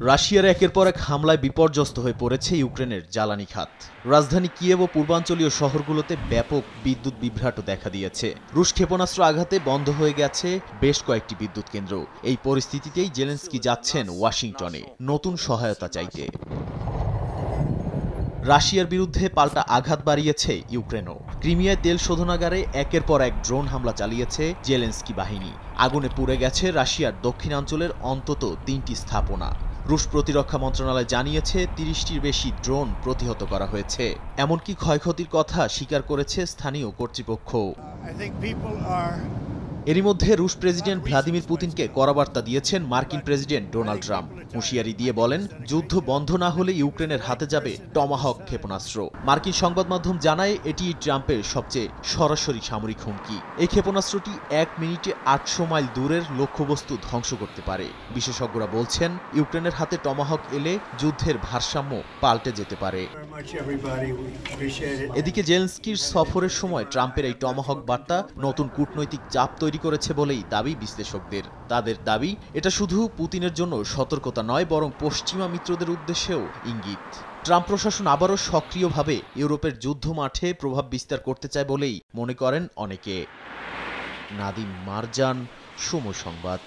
রাশিয়ার একের পর এক হামলায় বিপর্যস্ত হয়ে পড়েছে ইউক্রেনের জ্বালানি খাত। রাজধানী কিয়েভ ও পূর্বাঞ্চলীয় শহরগুলোতে ব্যাপক বিদ্যুৎ বিভ্রাটও দেখা দিয়েছে। রুশ ক্ষেপণাস্ত্র আঘাতে বন্ধ হয়ে গেছে বেশ কয়েকটি বিদ্যুৎ কেন্দ্র। এই পরিস্থিতিতেই জেলেনস্কি যাচ্ছেন ওয়াশিংটনে নতুন সহায়তা চাইতে। রাশিয়ার বিরুদ্ধে পাল্টা আঘাত বাড়িয়েছে ইউক্রেনও। ক্রিমিয়ায় তেল শোধনাগারে একের পর এক ড্রোন হামলা চালিয়েছে জেলেনস্কি বাহিনী। আগুনে পুড়ে গেছে রাশিয়ার দক্ষিণাঞ্চলের অন্তত ৩টি স্থাপনা। রুশ প্রতিরক্ষা মন্ত্রণালয় জানিয়েছে ৩০টির বেশি ড্রোন প্রতিহত করা হয়েছে। এমনকি ক্ষয়ক্ষতির কথা স্বীকার করেছে স্থানীয় কর্তৃপক্ষ। এরই মধ্যে রুশ প্রেসিডেন্ট ভ্লাদিমির পুতিনকে কড়া বার্তা দিয়েছেন মার্কিন প্রেসিডেন্ট ডোনাল্ড ট্রাম্প। হুঁশিয়ারি দিয়ে বলেন, যুদ্ধ বন্ধ না হলে ইউক্রেনের হাতে যাবে টমাহক ক্ষেপণাস্ত্র। মার্কিন সংবাদ মাধ্যম জানায় এটি ট্রাম্পের সবচেয়ে সরাসরি সামরিক হুমকি। এই ক্ষেপণাস্ত্রটি ১ মিনিটে ৮০০ মাইল দূরের লক্ষ্যবস্তু ধ্বংস করতে পারে। বিশেষজ্ঞরা বলছেন, ইউক্রেনের হাতে টমাহক এলে যুদ্ধের ভারসাম্য পাল্টে যেতে পারে। এদিকে জেলেনস্কির সফরের সময় ট্রাম্পের এই টমাহক বার্তা নতুন কূটনৈতিক চাপ তৈরি করেছে বলেই দাবি বিশ্লেষকদের। তাদের দাবি, এটা শুধু পুতিনের জন্য সতর্কতা নয়, বরং পশ্চিমা মিত্রদের উদ্দেশ্যেও ইঙ্গিত। ট্রাম্প প্রশাসন আবারও সক্রিয়ভাবে ইউরোপের যুদ্ধ মাঠে প্রভাব বিস্তার করতে চায় বলেই মনে করেন অনেকে। নাদিম মারজান, সময় সংবাদ।